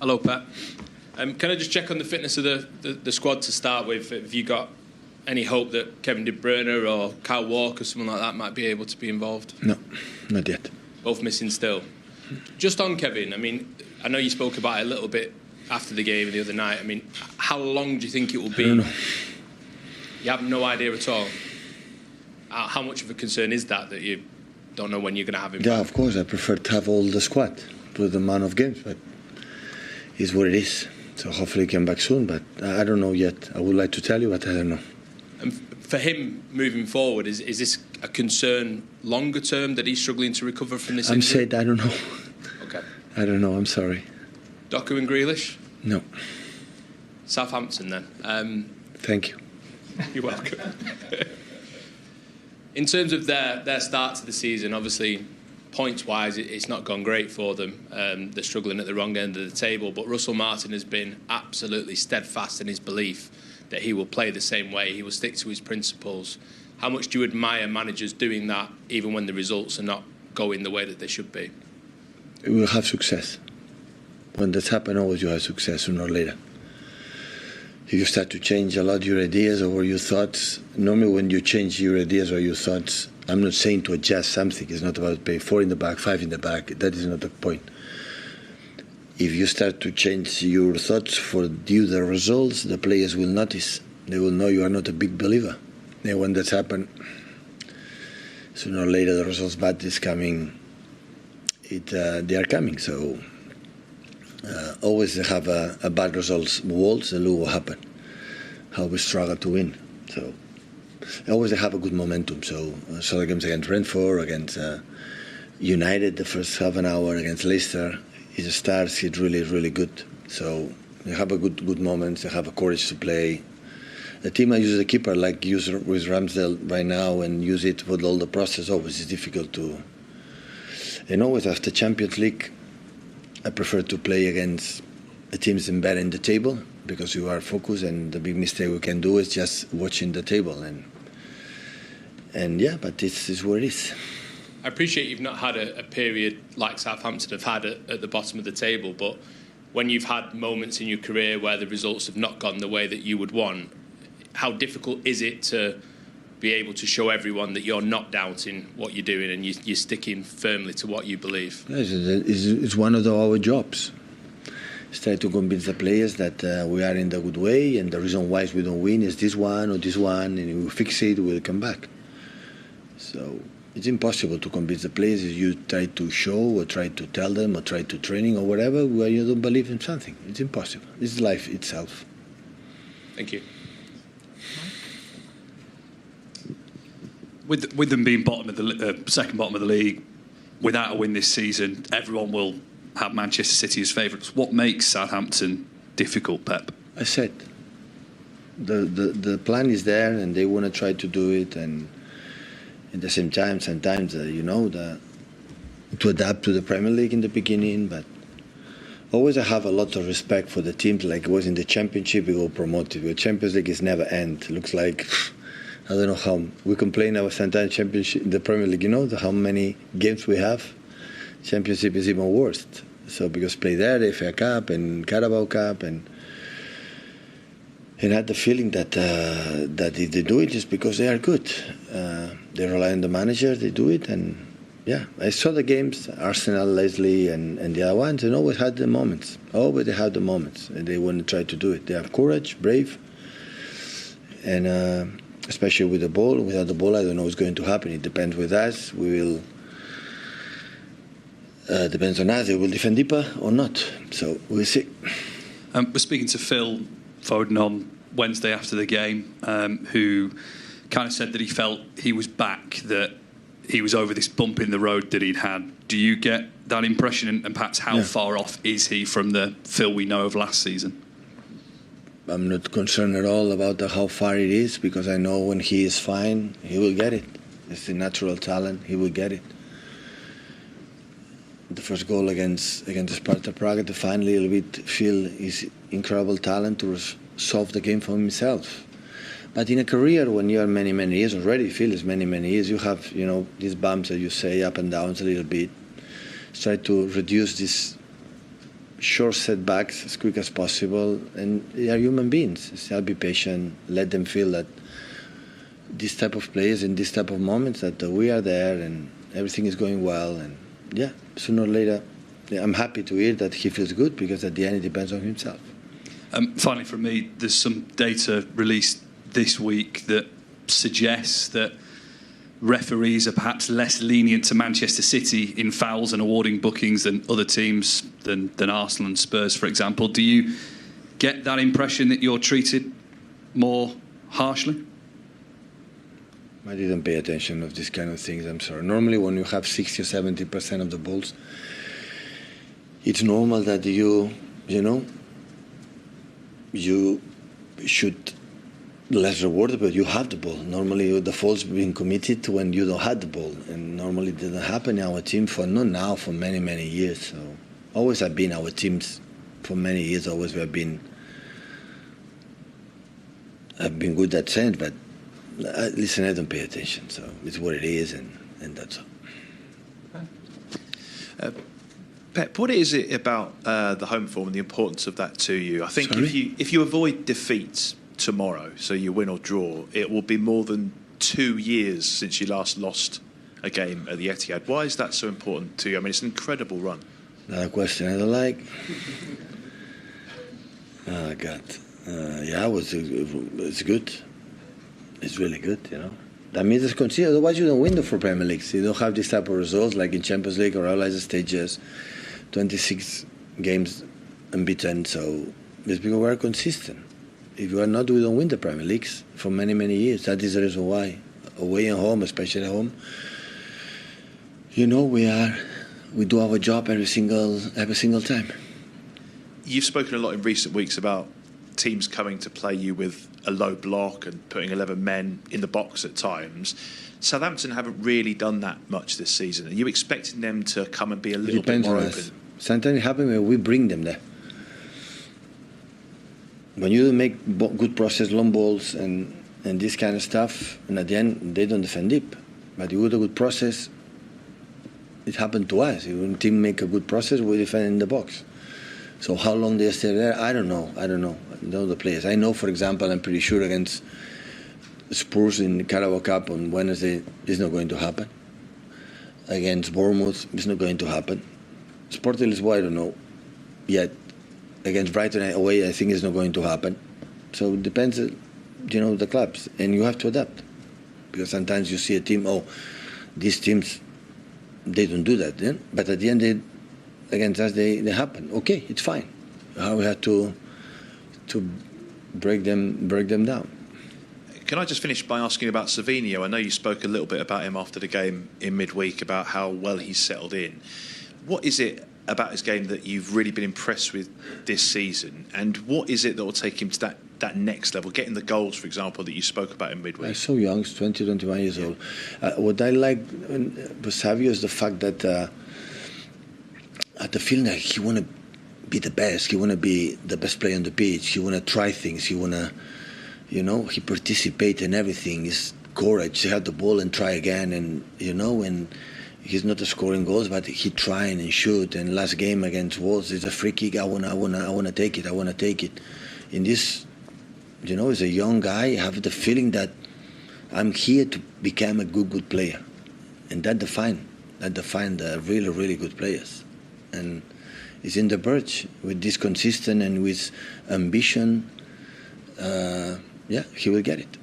Hello, Pep. Can I just check on the fitness of the squad to start with? Have you got any hope that Kevin De Bruyne or Kyle Walker, someone like that, might be able to be involved? No, not yet. Both missing still. Just on Kevin, I mean, I know you spoke about it a little bit after the game the other night. I mean, how long do you think it will be? I don't know. You have no idea at all? How much of a concern is that you don't know when you're going to have him Yeah, back? of course, I prefer to have all the squad with the amount of games, but it's what it is. So hopefully he come back soon, but I don't know yet. I would like to tell you, but I don't know. And for him moving forward, is this a concern longer term that he's struggling to recover from this injury? I don't know. Okay. I don't know, I'm sorry. Doku and Grealish? No. Southampton then. Thank you. You're welcome. In terms of their start to the season, obviously, points-wise, it's not gone great for them. They're struggling at the wrong end of the table, but Russell Martin has been absolutely steadfast in his belief that he will play the same way, he will stick to his principles. How much do you admire managers doing that, even when the results are not going the way that they should be? We will have success. When that's happened, always you have success sooner or later. If you start to change a lot your ideas or your thoughts, normally when you change your ideas or your thoughts, I'm not saying to adjust something. It's not about pay 4 in the back, 5 in the back. That is not the point. If you start to change your thoughts for due the results, the players will notice. They will know you are not a big believer. And when that's happened, sooner or later the results bad is coming. They are coming. So always they have a bad results walls and look what happened. How we struggle to win. So always they have a good momentum. So the games against Brentford, against United, the first half an hour against Leicester, it starts. It's really, really good. So they have a good moments. They have a courage to play. The team I use the keeper like use with Ramsdale right now and use it with all the process. Always it's difficult to. And always after Champions League, I prefer to play against the teams better in the table because you are focused. And the big mistake we can do is just watching the table and yeah, but this is what it is. I appreciate you've not had a period like Southampton have had at the bottom of the table, but when you've had moments in your career where the results have not gone the way that you would want, how difficult is it to be able to show everyone that you're not doubting what you're doing and you're sticking firmly to what you believe? It's one of our jobs. It's try to convince the players that we are in the good way and the reason why we don't win is this one or this one, and if we fix it, we'll come back. So it's impossible to convince the players if you try to show or try to tell them or try to training or whatever where you don't believe in something. It's impossible. It's life itself. Thank you. With them being second bottom of the league, without a win this season, everyone will have Manchester City as favourites. What makes Southampton difficult, Pep? I said the plan is there and they want to try to do it, and at the same time sometimes to adapt to the Premier League in the beginning, but always I have a lot of respect for the teams. Like it was in the Championship, we go promoted. The Champions League is never end. It looks like I don't know how we complain about sometimes Championship, the Premier League. You know how many games we have. Championship is even worse. So because play there, the FA Cup and Carabao Cup, and I had the feeling that if they do it, it's because they are good. They rely on the manager. They do it, and yeah, I saw the games, Arsenal, Leslie, and the other ones, and always had the moments. Always they have the moments, and they want to try to do it. They have courage, brave, and especially with the ball. Without the ball, I don't know what's going to happen. It depends with us. We will. Depends on us. They will defend deeper or not. So we'll see. We're speaking to Phil Foden on Wednesday after the game, who kind of said that he felt he was back, that he was over this bump in the road that he'd had. Do you get that impression, and perhaps how far off is he from the Phil we know of last season? I'm not concerned at all about how far it is, because I know when he is fine, he will get it. It's a natural talent. He will get it. The first goal against Sparta Prague, to finally a little bit feel his incredible talent to solve the game for himself. But in a career, when you are many years already, feel it's many years, you have these bumps that you say up and downs a little bit. Try to reduce this short setbacks as quick as possible, and they are human beings. So be patient, let them feel that this type of players in this type of moments that we are there and everything is going well, and yeah, sooner or later, I'm happy to hear that he feels good, because at the end it depends on himself. Finally, from me, there's some data released this week that suggests that referees are perhaps less lenient to Manchester City in fouls and awarding bookings than other teams, than Arsenal and Spurs, for example. Do you get that impression that you're treated more harshly? I didn't pay attention of these kind of things, I'm sorry. Normally when you have 60 or 70% of the balls, it's normal that you should less rewarded, but you have the ball. Normally the faults being committed when you don't have the ball, and normally it didn't happen in our team for not now, for many, many years. So always have been our teams for many years. Always we have been good that sense, but listen, I don't pay attention. So it's what it is, and that's all. Pep, what is it about the home form and the importance of that to you? I think Sorry? if you avoid defeat tomorrow, so you win or draw, it will be more than 2 years since you last lost a game at the Etihad. Why is that so important to you? I mean, it's an incredible run. Another question I don't like. Oh, God. Yeah, it's good. It's really good, That means it's considered. Otherwise, you don't win the 4 Premier Leagues. You don't have this type of results like in Champions League or other stages. 26 games unbeaten. So it's because we are consistent. If you are not, we don't win the Premier Leagues for many, many years. That is the reason why. Away and home, especially at home, we do our job every single time. You've spoken a lot in recent weeks about teams coming to play you with a low block and putting 11 men in the box at times. Southampton haven't really done that much this season. Are you expecting them to come and be a little bit more open? Sometimes it happens when we bring them there. When you make good process, long balls, and this kind of stuff, and at the end they don't defend deep. But you do a good process, it happened to us. When a team make a good process, we defend in the box. So how long they stay there, I don't know. I don't know the players. I know, for example, I'm pretty sure against Spurs in the Carabao Cup on Wednesday, it's not going to happen. Against Bournemouth, it's not going to happen. Sporting Lisboa, I don't know yet. Against Brighton away, I think it's not going to happen. So it depends, the clubs, and you have to adapt. Because sometimes you see a team, these teams, they don't do that. Yeah? But at the end, against us, they happen. Okay, it's fine. How we have to break them down. Can I just finish by asking about Savinio? I know you spoke a little bit about him after the game in midweek, about how well he's settled in. What is it about his game that you've really been impressed with this season, and what is it that will take him to that next level, getting the goals, for example, that you spoke about in midweek? He's so young, he's 20, 21 years old. What I like with Savio is the fact that the feeling that he want to be the best, he want to be the best player on the pitch, he want to try things, he want to, he participate in everything. His courage, he had the ball and try again, and and he's not scoring goals, but he trying and shoot. And last game against Wolves, it's a free kick. I wanna take it. In this, as a young guy, I have the feeling that I'm here to become a good player, and that define the really, really good players. And he's in the verge with this consistent and with ambition. He will get it.